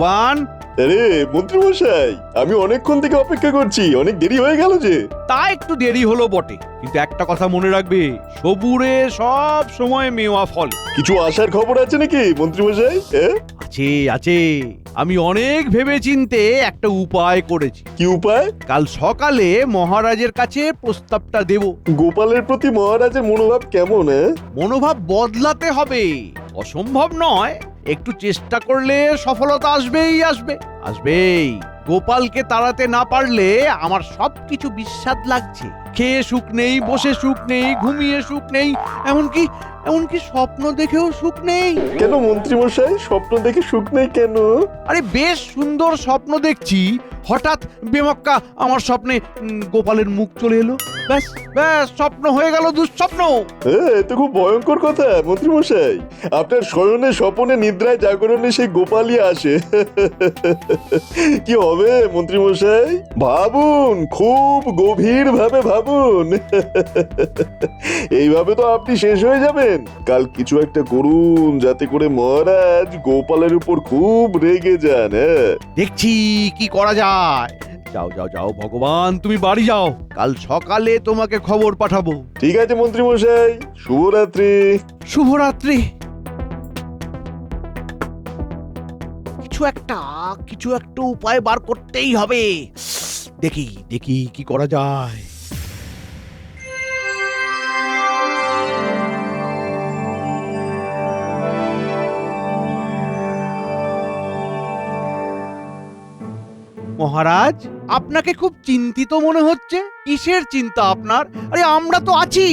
ভগবান। আরে মন্ত্রী মশাই, আমি অনেকক্ষণ থেকে অপেক্ষা করছি, অনেক দেরি হয়ে গেল যে। তা একটু দেরি হলো বটে, কিন্তু একটা কথা মনে রাখবে, সবুরে সব সময় মেওয়া ফল। কিছু আসার খবর আছে নাকি মন্ত্রী মশাই? আছে আছে, আমি অনেক ভেবে চিনতে একটা উপায় করেছি। কি উপায়? কাল সকালে মহারাজের কাছে প্রস্তাবটা দেব। গোপালের প্রতি মহারাজের মনোভাব কেমন? মনোভাব বদলাতে হবে, অসম্ভব নয়। একটু চেষ্টা করলে সফলতা আসবেই আসবে, আসবেই। গোপালকে তাড়াতে না পারলে আমার সবকিছু বিস্বাদ লাগছে। খেয়ে সুখ নেই, বসে সুখ নেই, ঘুমিয়ে সুখ নেই, এমনকি এমনকি স্বপ্ন দেখেও সুখ নেই। কেন মন্ত্রী মশাই, স্বপ্ন দেখে সুখ নেই কেন? আরে বেশ সুন্দর স্বপ্ন দেখছি, হঠাৎ বেমক্কা আমার স্বপ্নে গোপালের মুখ চলে এলো। ব্যাস ব্যাস, স্বপ্ন হয়ে গেল দুঃস্বপ্ন। এ তো খুব ভয়ঙ্কর কথা মন্ত্রী মশাই। আপনার শয়নে স্বপনে নিদ্রায় জাগরণে সেই গোপালই আসে। কি হবে মন্ত্রী মশাই? ভাবুন, খুব গভীর ভাবে ভাবুন। এইভাবে তো আপনি শেষ হয়ে যাবেন। কাল কিছু একটা করুন যাতে করে মহারাজ গোপালের উপর খুব রেগে যান। দেখছি কি করা যায়। যাও যাও যাও, ভগবান তুমি বাড়ি যাও, কাল সকালে তোমাকে খবর পাঠাবো। ঠিক আছে মন্ত্রী মশাই, শুভরাত্রি। শুভরাত্রি। কিছু একটা উপায় বার করতেই হবে। দেখি দেখি কি করা যায়। মহারাজ, আপনাকে খুব চিন্তিত মনে হচ্ছে। কিসের চিন্তা আপনার? আরে আমরা তো আছি,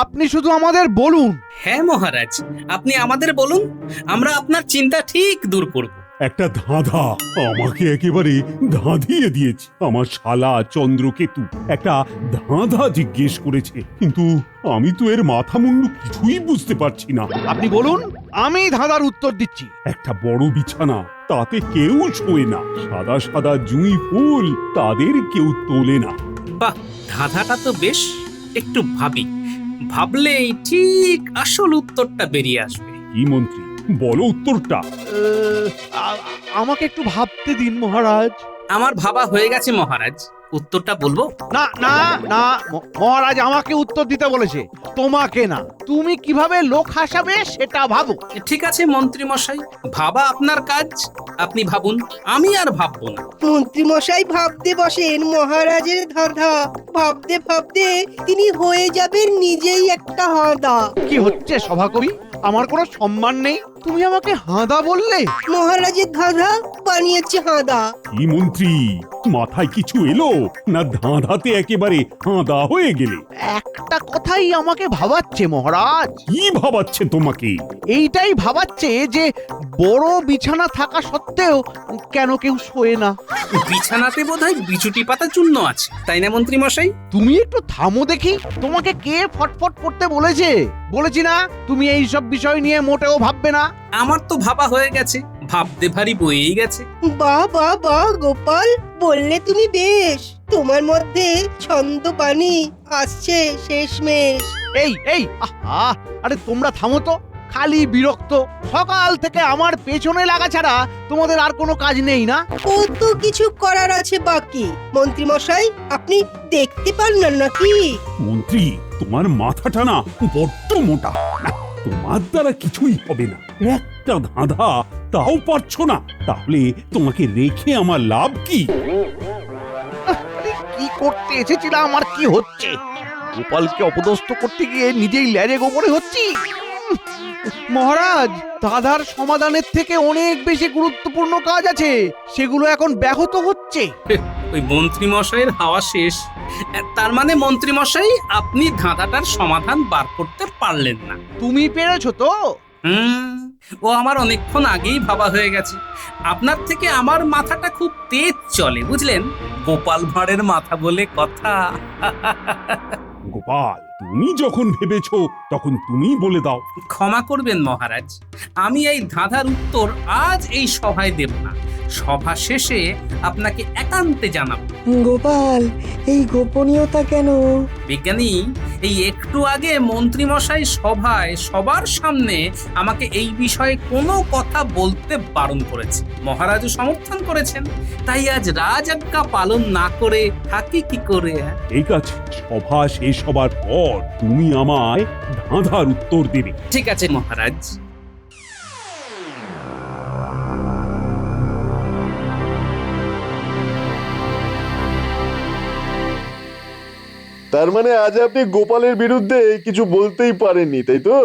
আপনি শুধু আমাদের বলুন। হ্যাঁ মহারাজ, আপনি আমাদের বলুন, আমরা আপনার চিন্তা ঠিক দূর করব। একটা ধাঁধা আমাকে একেবারে ধাঁধিয়ে দিয়েছে। আমার শালা চন্দ্রকেতু একটা ধাঁধা জিজ্ঞেস করেছে, কিন্তু আমি তো এর মাথা মুন্ডু কিছুই বুঝতে পারছি না। আপনি বলুন, আমি ধাঁধার উত্তর দিচ্ছি। একটা বড় বিছানা, তাতে কেউ শোয় না। সাদা সাদা জুঁই ফুল, তাদের কেউ তোলে না। বাহ, ধাঁধাটা তো বেশ। একটু ভাবি, ভাবলেই ঠিক আসল উত্তরটা বেরিয়ে আসবে। কি মন্ত্রী, বলো উত্তরটা। আমাকে একটু ভাবতে দিন মহারাজ। আমার ভাবা হয়ে গেছে মহারাজ, উত্তরটা বলবো? না না না, মহারাজ আমাকে উত্তর দিতে বলেছে, তোমাকে না। তুমি কিভাবে লোক হাসাবে সেটা ভাবো। ঠিক আছে মন্ত্রী মশাই, ভাবা আপনার কাজ, আপনি ভাবুন, আমি আর ভাববো না। মন্ত্রী মশাই ভাবতে বসেন মহারাজের ধাঁধা। ভাবতে ভাবতে তিনি হয়ে যাবেন নিজেই একটা হাঁদা। কি হচ্ছে সভাকবি? আমার কোনো সম্মান নেই, তুমি আমাকে হাঁদা বললে? মহারাজের ধাঁধা বানিয়েছে হাঁদা। কি মন্ত্রী, মাথায় কিছু এলো না ধাঁধাতে একেবারে হাঁদা হয়ে গেলে? একটা কথাই আমাকে ভাবাচ্ছে মহারাজ। কি ভাবাচ্ছে তোমাকে? এইটাই ভাবাচ্ছে যে বড় বিছানা থাকা সত্ত্বেও কেন কেউ শোয় না। বিছানাতে বোধহয় বিচুটি পাতা চূর্ণ আছে, তাই না মন্ত্রী মশাই? তুমি একটু থামো দেখি, তোমাকে কে ফটফট করতে বলেছে? বলেছি না তুমি এই সব বিষয় নিয়ে মোটেও ভাববে না। আমার তো ভাবা হয়ে গেছে, ভাবতে ভারী বয়েই গেছে। বাহ বাহ বাহ গোপাল, বললে তুমি বেশ। তোমার মধ্যে ছন্দ পানি আসছে শেষমেশ। এই এই আহা, আরে তোমরা থামো তো, খালি বিরক্ত। সকাল থেকে আমার পেছনে লাগা ছাড়া তোমাদের আর কোনো কাজ নেই না? কত কিছু করার আছে বাকি। মন্ত্রী মশাই, আপনি দেখতে পান না নাকি? মন্ত্রী, তোমার মাথাটা না বড্ড মোটা। না, তোমার দ্বারা কিছুই হবে না। একটা ধাঁধা তাও পারছো না, তাহলে তোমাকে রেখে আমার লাভ কি? আরে কি করতে এসেছিলাম আর কি হচ্ছে? গোপালকে অপদস্থ করতে গিয়ে নিজেই ল্যাজে গোবরে হচ্ছি। মহারাজ, দাদার সমাধানের থেকে অনেক বেশি গুরুত্বপূর্ণ কাজ আছে, সেগুলো এখন ব্যাহত হচ্ছে। ওই মন্ত্রী মশাইয়ের হাওয়া শেষ। তার মানে মন্ত্রী মশাই, আপনি ধাঁধাটার সমাধান বার করতে পারলেন না। তুমি পেরেছো তো? ও আমার অনেকক্ষণ আগেই ভাবা হয়ে গেছে। আপনার থেকে আমার মাথাটা খুব তেজ চলে, বুঝলেন? গোপাল ভাঁড়ের মাথা বলে কথা। গোপাল, তুমি যখন ভেবেছো তখন তুমি বলে দাও। ক্ষমা করবেন মহারাজ, আমি এই ধাঁধার উত্তর আজ এই সভায় দেব না। সভা শেষে আপনাকে একান্তে জানাবো। গোপাল, এই গোপনীয়তা কেন? বিজ্ঞানী, এই একটু আগে মন্ত্রী মশাই সভায় সবার সামনে আমাকে এই বিষয়ে কোনো কথা বলতে বারণ করেছে। মহারাজও সমর্থন করেছেন, তাই আজ রাজ আজ্ঞা পালন না করে থাকি কি করে? ঠিক আছে, সভা শেষ হবার পর তুমি আমায় ধাঁধার উত্তর দেবে। ঠিক আছে মহারাজ। তার মানে আজ আপনি গোপালের বিরুদ্ধে কিছু বলতেই পারেননি, তাই তো?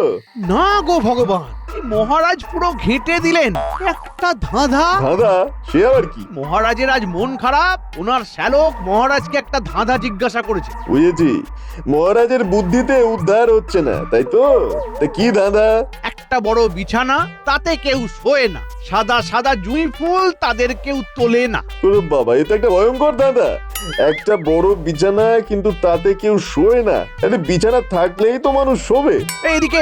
না গো ভগবান, এই মহারাজ পুরো ঘেঁটে দিলেন। একটা ধাঁধা। দাদা, সে আবার কি? মহারাজের আজ মন খারাপ, ওনার শ্যালক মহারাজকে একটা ধাঁধা জিজ্ঞাসা করেছে। বুঝেছি, মহারাজের বুদ্ধিতে উদ্ধার হচ্ছে না, তাই তো? তা কি দাদা? একটা বড় বিছানা, তাতে কেউ শোয় না। সাদা সাদা জুঁই ফুল, তাদের কেউ তোলে না। ওরে বাবা, এ তো একটা ভয়ঙ্কর দাদা। একটা বড় বিছানা, কিন্তু তাতে কেউ শোয় না। আরে বিছানা থাকলেই তো মানুষ শোবে। এইদিকে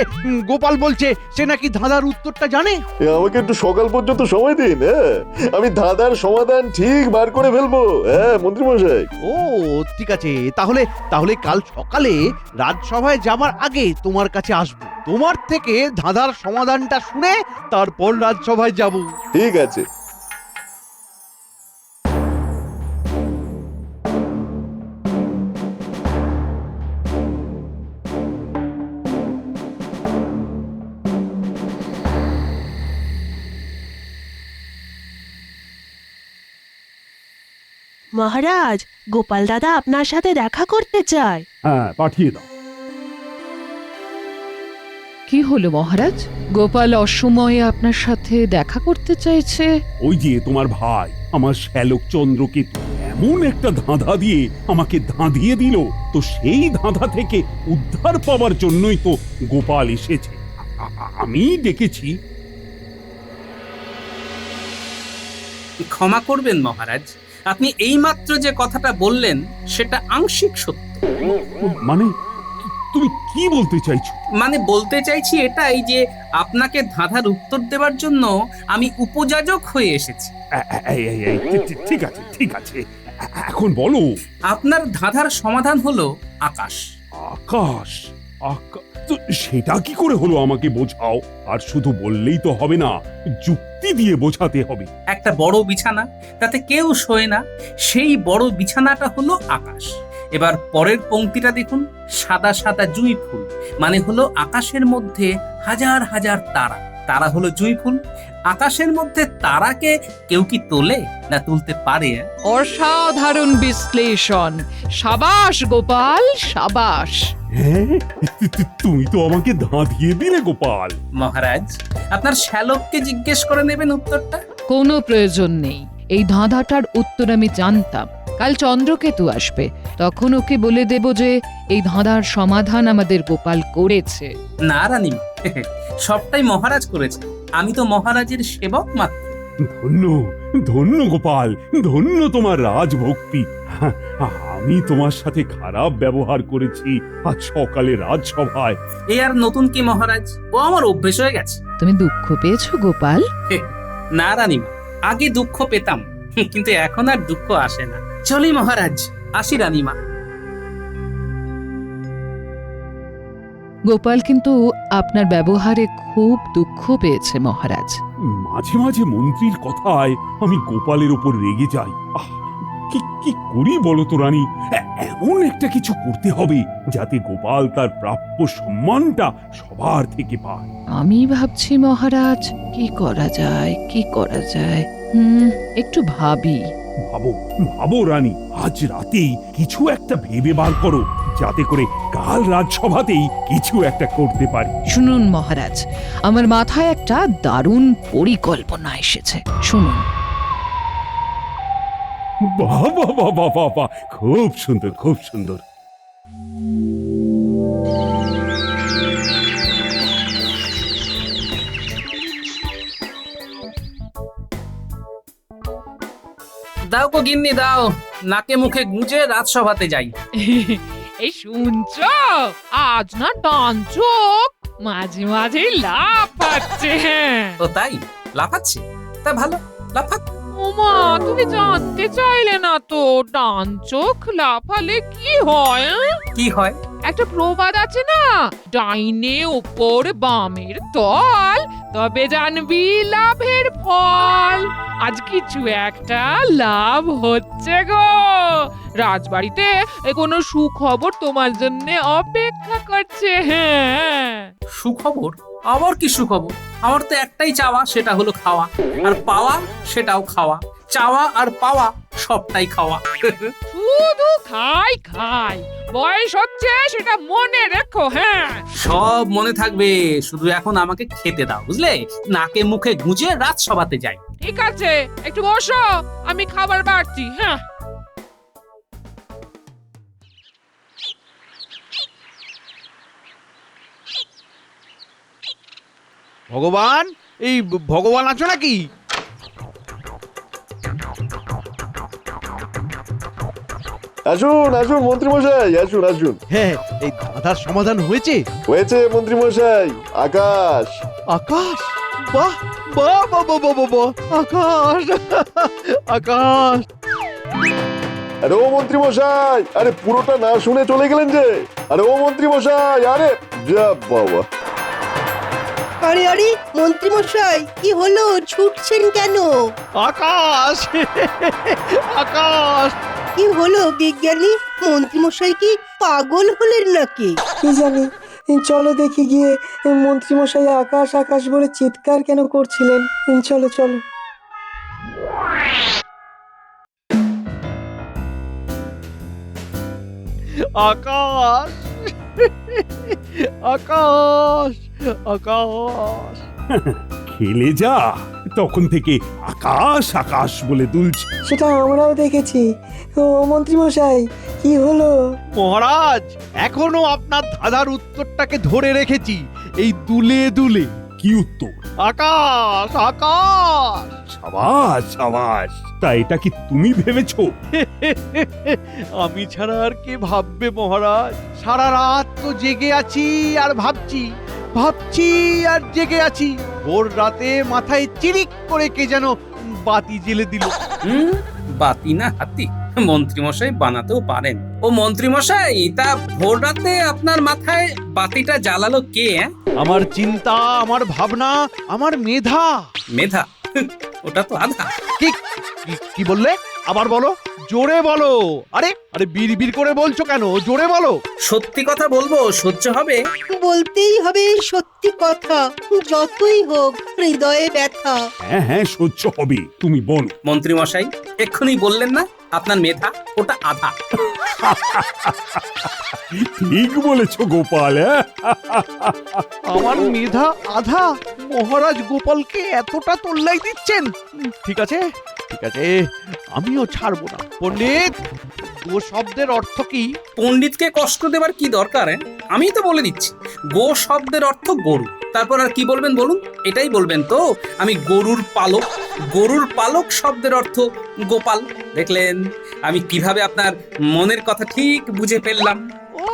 গোপাল বলছে সে নাকি ধাঁধার উত্তরটা জানে। আমাকে একটু সকাল পর্যন্ত সময় দিন, হ্যাঁ? আমি ধাঁধার সমাধান ঠিক বার করে ফেলবো, হ্যাঁ মন্ত্রী মশাই। ও ঠিক আছে, তাহলে তাহলে কাল সকালে রাজসভায় যাবার আগে তোমার কাছে আসবো। তোমার থেকে ধাঁধার সমাধানটা শুনে তারপর রাজসভায় যাব। ঠিক আছে। মহারাজ, গোপাল দাদা আপনার সাথে দেখা করতে চায়। হ্যাঁ, পাঠিয়ে দাও। কি হলো মহারাজ? গোপাল অসময়ে আপনার সাথে দেখা করতে চাইছে? ওই যে তোমার ভাই, আমার শ্যালক চন্দ্রকেতু এমন একটা ধাঁধা দিয়ে আমাকে ধাঁধিয়ে দিল, তো সেই ধাঁধা থেকে উদ্ধার পাওয়ার জন্যই তো গোপাল এসেছে। আমি ডেকেছি। ক্ষমা করবেন মহারাজ, আপনি এইমাত্র যে কথাটা বললেন সেটা আংশিক সত্য। মানে তুমি কি বলতে চাইছো? মানে বলতে চাইছি এটাই যে আপনাকে ধাঁধার উত্তর দেওয়ার জন্য আমি উপযাজক হয়ে এসেছি। ঠিক আছে, ঠিক আছে, এখন বলো। আপনার ধাঁধার সমাধান হলো আকাশ। আকাশ? তো সেটা কি করে হলো আমাকে বোঝাও। আর শুধু বললেই তো হবে না, যুক্তি দিয়ে বোঝাতে হবে। একটা বড় বিছানা, তাতে কেউ শোয় না, সেই বড় বিছানাটা হলো আকাশ। এবার পরের পংক্তিটা দেখুন, সাদা সাদা জুঁই ফুল, মানে হলো আকাশের মধ্যে হাজার হাজার তারা। তারা হলো জুঁই ফুল। আকাশের মধ্যে তারাকে কেউ কি তোলে না তুলতে পারে? অসাধারণ বিশ্লেষণ, সাবাস গোপাল, সাবাস। হ্যাঁ, তুমি তো আমাকে ধাঁধিয়ে দিলে গোপাল। মহারাজ, আপনার শ্যালককে জিজ্ঞেস করে নেবেন উত্তরটা। কোনো প্রয়োজন নেই, এই ধাঁধাটার উত্তর আমি জানতাম। কাল চন্দ্রকেতু আসবে, তখন ওকে বলে দেব যে এই ধাঁধার সমাধান আমাদের গোপাল করেছে। না রানীমা, সবটাই মহারাজ করেছে, আমি তো মহারাজের সেবক মাত্র। ধন্য, ধন্য গোপাল, ধন্য তোমার রাজভক্তি। আমি তোমার সাথে খারাপ ব্যবহার করেছি আজ সকালে রাজসভায়। এ আর নতুন কি মহারাজ, ও আমার অভ্যেস হয়ে গেছে। তুমি দুঃখ পেয়েছো গোপাল? না রানীমা, আগে দুঃখ পেতাম, কিন্তু এখন আর দুঃখ আসে না। চলি মহারাজ, আসি রানীমা। গোপাল কিন্তু আপনার ব্যবহারে খুব দুঃখ পেয়েছে মহারাজ। মাঝে মাঝে মন্ত্রীর কথায় আমি গোপালের উপর রেগে যাই। কি কি করি বলো তো রানী? এমন একটা কিছু করতে হবে যাতে গোপাল তার প্রাপ্য সম্মানটা সবার থেকে পায়। আমি ভাবছি মহারাজ, কি করা যায়, কি করা যায়। একটু ভাবি। ভাবো, ভাবো রানী, আজ রাতেই কিছু একটা ভেবে বার করো, যাতে করে কাল রাজসভাতেই কিছু একটা করতে পারি। শুনুন মহারাজ, আমার মাথায় একটা দারুণ পরিকল্পনা এসেছে, শুনুন। বাহ বাহ বাহ বাহ বাহ বাহ, খুব সুন্দর, খুব সুন্দর। দাও গো গিন্নি দাও, নাকে মুখে গুঁজে রাজসভাতে যাই। এই শুনছো, আজ না ডান চোখ মাঝে মাঝে লাফাচ্ছে। ও তাই লাফাচ্ছে? তা ভালো, লাফাক। ওমা, তুমি জানতে চাইলে না তো ডান চোখ লাফালে কি হয়? কি হয়? একটা প্রবাদ আছে না, ডাইনে ওপর বামের তল, তবে জানবি লাভের ফল। আজ কিছু একটা লাভ হচ্ছে গো। রাজবাড়িতে কোনো সুখবর তোমার জন্য অপেক্ষা করছে। হ্যাঁ, সুখবর? আবার কি সুখবর? আমার তো একটাই চাওয়া, সেটা হলো খাওয়া, আর পাওয়া সেটাও খাওয়া। চাওয়া আর পাওয়া সবটাই খাওয়া। শুধু খাই খাই, বয়স হচ্ছে সেটা মনে রেখো। হ্যাঁ, সব মনে থাকবে, শুধু এখন আমাকে খেতে দাও, বুঝলে? নাকে মুখে গুঁজে রাত সভাতে যাই। ঠিক আছে, একটু বসো, আমি খাবার বাড়ছি। হ্যাঁ, ভগবান, এই ভগবান আছো নাকি? আসুন আসুন মন্ত্রী মশাই, আসুন আসুন। হ্যাঁ, এই ধাঁধার সমাধান হয়েছে। হয়েছে মন্ত্রী মশাই। আকাশ। আকাশ? বাহ বাহ বাহ বাহ বাহ বাহ, বাহ! আকাশ আকাশ! আরে ও মন্ত্রী মশাই, আরে পুরোটা না শুনে চলে গেলেন যে। আরে ও মন্ত্রী মশাই, আরে যা বাবা। আরে আরে মন্ত্রী মশাই, কি হলো, ছুটছেন কেন? আকাশ আকাশ! কি হলো বিজ্ঞানী? মন্ত্রী মশাই কি পাগল হলেন নাকি? কি জানি, চলো দেখি গিয়ে মন্ত্রী মশাই আকাশ আকাশ বলে চিৎকার কেন করছিলেন। চলো চলো। আকাশ আকাশ আকাশ! খেলে যা, তখন থেকে আকাশ আকাশ বলে দুলছে। সেটা আমরাও দেখেছি। ও মন্ত্রী মশাই, কি হলো? মহারাজ, এখনো আপনার ধাঁধার উত্তরটাকে ধরে রেখেছি, এই দুলে দুলে। কি উত্তর? আকাশ আকাশ! সাবাস সাবাস। তা এটা কি তুমি ভেবেছো? আমি ছাড়া আর কে ভাববে মহারাজ? সারা রাত তো জেগে আছি আর ভাবছি, ভাবছি আর জেগে আছি। ভোর রাতে মাথায় চিরিক করে কে যেন বাতি জ্বেলে দিল। বাতি না হাতি, মন্ত্রী মশাই বানাতেও পারেন। ও মন্ত্রী মশাই, তা ভোর রাতে আপনার মাথায় বাতিটা জ্বালালো কে? আমার চিন্তা, আমার ভাবনা, আমার মেধা। মেধা? ওটা তো আধা। কি কি বললে? আবার বলো, জোরে বলো। আরে আরে বিড়বিড় করে বলছো কেন? জোরে বলো। সত্যি কথা বলবো, সহ্য হবে? বলতেই হবে সত্যি কথা, যতই হোক হৃদয়ে ব্যথা। হ্যাঁ হ্যাঁ, সহ্য হবে, তুমি বলো। মন্ত্রী মশাই, এক্ষুনি বললেন না আপনার মেধা ওটা আধা। ঠিক বলেছো গোপাল। আমার মেধা আধা? মহারাজ গোপালকে এতটা তোল্লাই দিচ্ছেন? ঠিক আছে ঠিক আছে, আমিও ছাড়বো না। পণ্ডিত, ও শব্দের অর্থ কি? পণ্ডিতকে কষ্ট দেবার কি দরকার? আমিই তো বলে দিচ্ছি। গো শব্দের অর্থ গরু। তারপর আর কি বলবেন বলুন? এটাই বলবেন তো, আমি গরুর পালক। গরুর পালক শব্দের অর্থ গোপাল। দেখলেন আমি কিভাবে আপনার মনের কথা ঠিক বুঝে ফেললাম। ও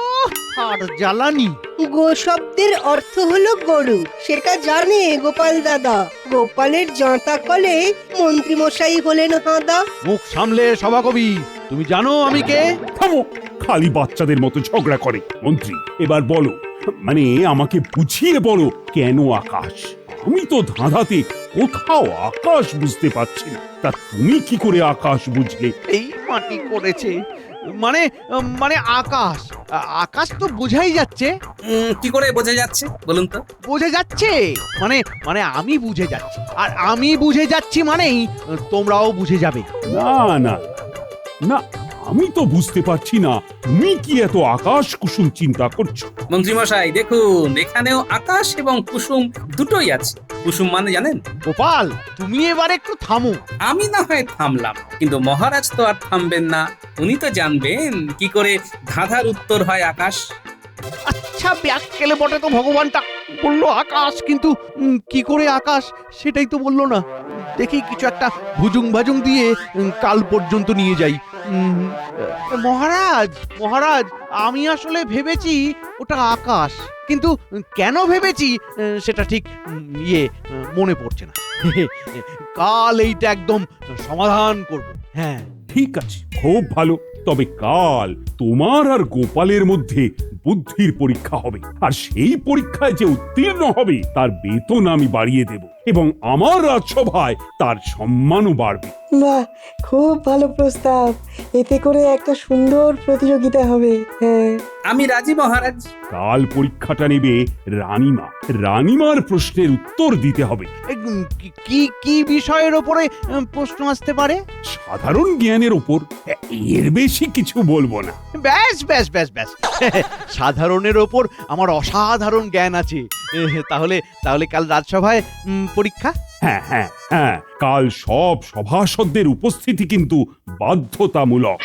আর জ্বালানি! গো শব্দের অর্থ হলো গরু, সেটা জানে গোপাল দাদা। গোপালের জাঁতা কলে মন্ত্রী মশাই হলেন হাঁদা। মুখ সামলে সভাকবি, তুমি জানো আমি কে? থামো, খালি বাচ্চাদের মতো ঝগড়া করে। মন্ত্রী, এবার বলো, মানে আমাকে বুঝিয়ে বলো, কেন আকাশ? আমি তো ধাঁধাতে কোথাও আকাশ বুঝতে পারছি না। তা তুমি কি করে আকাশ বুঝলে? এই মাটি করেছে, মানে মানে আকাশ। আকাশ তো বোঝাই যাচ্ছে। কি করে বোঝা যাচ্ছে বলুন তো? বুঝে যাচ্ছে মানে মানে আমি বুঝে যাচ্ছি, আর আমি বুঝে যাচ্ছি মানেই তোমরাও বুঝে যাবে। না না না, আমি তো বুঝতে পারছি না তুমি কি এত আকাশ কুসুম চিন্তা করছো। মন্ত্রী মশাই দেখুন, এখানেও আকাশ এবং কুসুম দুটোই আছে। কুসুম মানে জানেন? গোপাল, তুমি এবার একটু থামো। আমি না হয় থামলাম, কিন্তু মহারাজ তো আর থামবেন না। উনি তো জানবেন কি করে ধাঁধার উত্তর হয় আকাশ। আচ্ছা, ব্যাককেলে বটে তো ভগবানটা। বললো আকাশ, কিন্তু কি করে আকাশ সেটাই তো বললো না। দেখি কিছু একটা ভুজুং ভাজুং দিয়ে কাল পর্যন্ত নিয়ে যাই। মহারাজ মহারাজ আমি আসলে ভেবেছি ওটা আকাশ, কিন্তু কেন ভেবেছি সেটা ঠিক মনে পড়ছে না। কাল এইটা একদম সমাধান করব। হ্যাঁ, ঠিক আছে, খুব ভালো। তবে কাল তোমার আর গোপালের মধ্যে বুদ্ধির পরীক্ষা হবে, আর সেই পরীক্ষায় যে উত্তীর্ণ হবে তার বেতন আমি বাড়িয়ে দেব, এবং আমার রাজসভায় তার সম্মানও বাড়বে। বাহ, খুব ভালো প্রস্তাব। এতে করে একটা সুন্দর প্রতিযোগিতা হবে। হ্যাঁ, আমি রাজি মহারাজ। কাল পরীক্ষাটা নেবে রানীমা। রানীমার প্রশ্নের উত্তর দিতে হবে। কি কি বিষয়ের ওপরে প্রশ্ন আসতে পারে? সাধারণ জ্ঞানের ওপর, এর বেশি কিছু বলবো না। ব্যাস ব্যাস ব্যাস ব্যাস সাধারণের ওপর আমার অসাধারণ জ্ঞান আছে। তাহলে তাহলে কাল রাজসভায় পরীক্ষা। হ্যাঁ হ্যাঁ হ্যাঁ, কাল সব সভাসদদের উপস্থিতি কিন্তু বাধ্যতামূলক।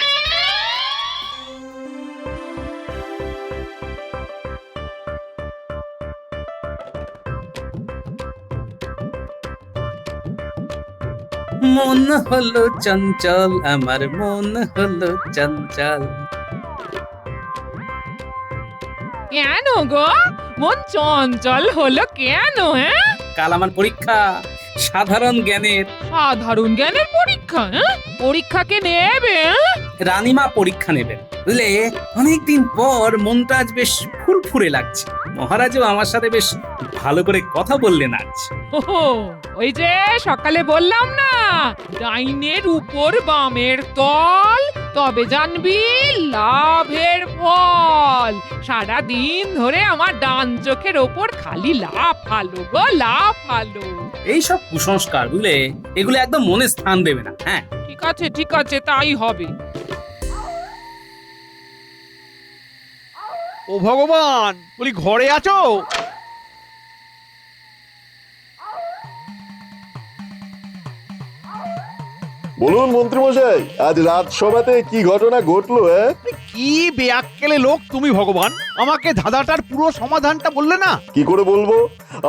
মন হলো চঞ্চল, আমার মন হলো চঞ্চল। কেন গো, মন চঞ্চল হলো কেন? হ্যাঁ, কাল আমার পরীক্ষা সাধারণ জ্ঞানের। সাধারণ জ্ঞানের পরীক্ষা? পরীক্ষাকে নেবে? রানীমা পরীক্ষা নেবেন, বুঝলে? অনেকদিন পর মনটা আজ বেশ ফুরফুরে লাগছে। মহারাজও আমার সাথে বেশ ভালো করে কথা বললেন আজ। ওহো, ওই যে সকালে বললাম না, ডাইনের উপর বামের তল, তবে জানবি লাভের ফল। সারা দিন ধরে আমার ডান চোখের ওপর খালি লাভ ফালো গো, লাভ ফালো। এইসব কুসংস্কার, বুঝলে, এগুলো একদম মনে স্থান দেবে না। হ্যাঁ, ঠিক আছে, তাই হবে। ও ভগবান, বলি ঘরে আছো? বলুন মন্ত্রীমশাই, আজ রাজসভাতে কি ঘটনা ঘটলো? কি বেয়াক্কেলে লোক তুমি ভগবান, আমাকে ধাঁধাটার পুরো সমাধানটা বললে না? কি করে বলবো?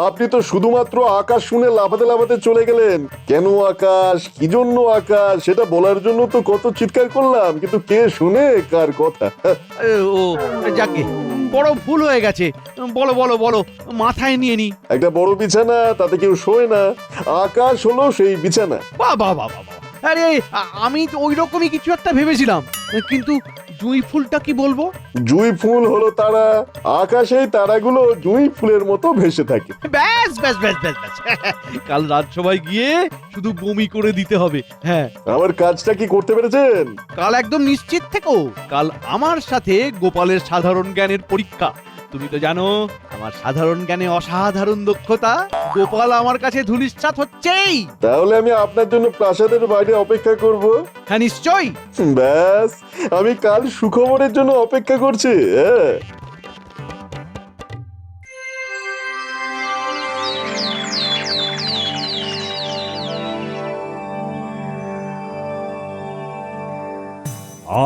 আপনি তো শুধুমাত্র আকাশ শুনে লাফাতে লাফাতে চলে গেলেন। কেন আকাশ, কি জন্য আকাশ, সেটা বলার জন্য তো কত চিৎকার করলাম, কিন্তু কে শুনে কার কথা? ও যাকে, বড় ভুল হয়ে গেছে। বলো বলো বলো, মাথায় নিয়ে নি। একটা বড় বিছানা, তাতে কেউ শোয় না। আকাশ হলো সেই বিছানা। বাহ বাহ বাহ বাহ! আরে আমি তো ওই রকমই কিছু একটা ভেবেছিলাম, কিন্তু জুঁই ফুলটা কি বলবো? জুঁই ফুল হলো তারা, আকাশেই তারাগুলো জুঁই ফুলের মতো ভেসে থাকে। ব্যাস ব্যাস ব্যাস ব্যাস ব্যাস কাল রাজসভায় গিয়ে শুধু বমি করে দিতে হবে। হ্যাঁ, আমার কাজটা কি করতে পেরেছেন? কাল একদম নিশ্চিত থেকো, কাল আমার সাথে গোপালের সাধারণ জ্ঞানের পরীক্ষা। তুমি তো জানো আমার সাধারণ জ্ঞানে অসাধারণ দক্ষতা। গোপাল আমার কাছে ধূলিসাৎ হচ্ছেই। তাহলে আমি আপনার জন্য প্রাসাদের বাইরে অপেক্ষা করব। হ্যাঁ নিশ্চয়ই। ব্যাস, আমি কাল সুখবরের জন্য অপেক্ষা করছি। হ্যাঁ,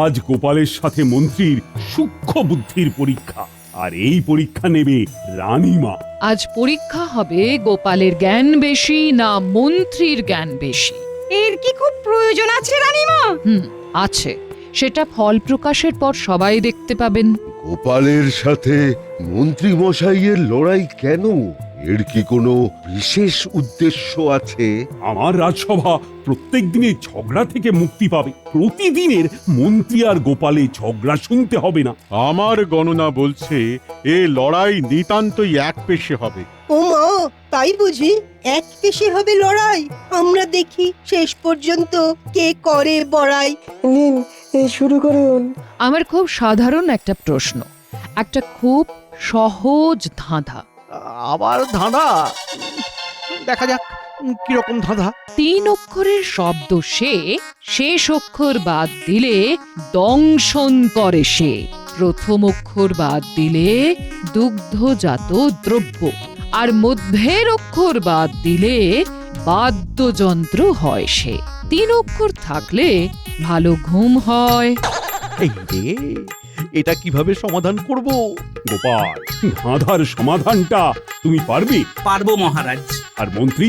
আজ গোপালের সাথে মন্ত্রীর সূক্ষ্ম বুদ্ধির পরীক্ষা, আর এই পরীক্ষা নেবে রানীমা। আজ পরীক্ষা হবে গোপালের জ্ঞান বেশি না মন্ত্রীর জ্ঞান বেশি। এর কি খুব প্রয়োজন আছে রানীমা? আছে, সেটা ফল প্রকাশের পর সবাই দেখতে পাবেন। গোপালের সাথে মন্ত্রী মশাইয়ের লড়াই কেন? এর কি কোনো বিশেষ উদ্দেশ্য আছে? আমার রাজসভা প্রত্যেক দিনের ঝগড়া থেকে মুক্তি পাবে। প্রতিদিনের মন্ত্রী আর গোপালে ঝগড়া শুনতে হবে না। আমার গণনা বলছে এ লড়াই নিতান্তই এক পেশে হবে। ও মা, তাই বুঝি এক পেশে হবে লড়াই? আমরা দেখি শেষ পর্যন্ত কে করে বড়াই। নিন, শুরু করুন। আমার খুব সাধারণ একটা প্রশ্ন, একটা খুব সহজ ধাঁধা। আবার ধাঁধা? দেখা যাক কিরকম ধাঁধা। 3 অক্ষরের শব্দ সে, শেষ অক্ষর বাদ দিলে দংশন করে সে, প্রথম অক্ষর বাদ দিলে দুগ্ধজাত দ্রব্য, আর মধ্যের অক্ষর বাদ দিলে বাদ্যযন্ত্র হয় সে। 3 অক্ষর থাকলে ভালো ঘুম হয়। এই রে, এটা কিভাবে সমাধান করব? গোপাল, ধাঁধার সমাধানটা তুমি পারবে? পারবো মহারাজ। আর মন্ত্রী,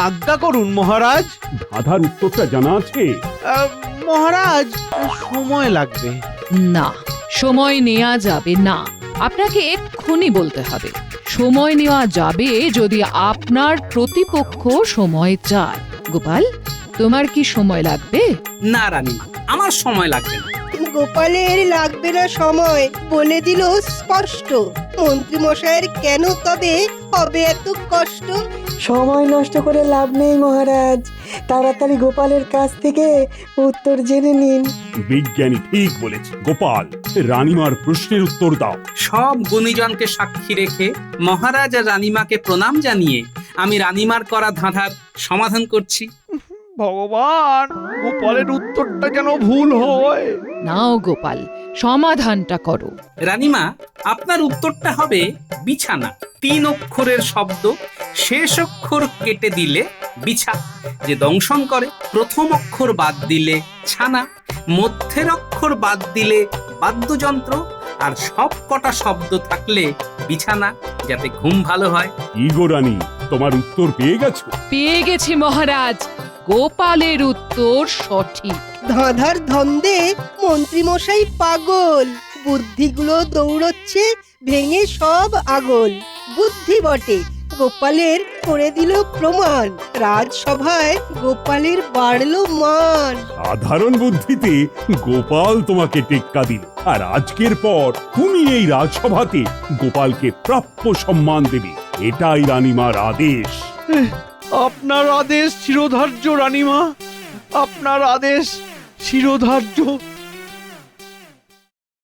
আজ্ঞা করুন মহারাজ। ধাঁধার উত্তরটা জানা আছে? মহারাজ সময় লাগবে। না, সময় নেওয়া যাবে না। আপনাকে এক্ষুনি বলতে হবে। সময় নেওয়া যাবে যদি আপনার প্রতিপক্ষ সময় চায়। গোপাল, তোমার কি সময় লাগবে? না রানীমা, আমার সময় লাগবে না। গোপালের লাগবে না সময় বলে দিল স্পষ্ট। মন্ত্রী মশাইয়ের কেন তবে হবে এত কষ্ট? সময় নষ্ট করে লাভ নেই মহারাজ, তাড়াতাড়ি গোপালের কাছ থেকে উত্তর জেনে নিন। বিজ্ঞানী ঠিক বলেছে। গোপাল, রানীমার প্রশ্নের উত্তর দাও। সব গুণীজনকে সাক্ষী রেখে মহারাজ আর রানীমাকে প্রণাম জানিয়ে আমি রানীমার করা ধাঁধার সমাধান করছি। ভগবান, গোপালের উত্তরটা যেন ভুল হয়। নাও গোপাল, সমাধানটা করো। রানীমা, আপনার উত্তরটা হবে বিছানা। 3 অক্ষরের শব্দ, শেষ অক্ষর কেটে দিলে বিছা, যে দংশন করে। প্রথম অক্ষর বাদ দিলে ছানা, মধ্যের অক্ষর বাদ দিলে বাদ্যযন্ত্র, আর সব কটা শব্দ থাকলে বিছানা, যাতে ঘুম ভালো হয়। ইগো রানী, তোমার উত্তর পেয়ে গেছো? পেয়ে গেছি মহারাজ, গোপালের উত্তর সঠিক। ধাঁধার ধন্দে মন্ত্রী মশাই পাগল, বুদ্ধিগুলো দৌড়চ্ছে ভেঙে সব আগল। বুদ্ধি বটে, গোপালের করে দিল প্রমাণ, রাজসভায় গোপালের বাড়লো মান। সাধারণ বুদ্ধিতে গোপাল তোমাকে টেক্কা দিল, আর আজকের পর তুমি এই রাজসভাতে গোপালকে প্রাপ্য সম্মান দেবে। এটাই রানীমার আদেশ। আপনার আদেশ চিরধার্য রানীমা, আপনার আদেশ চিরধার্য।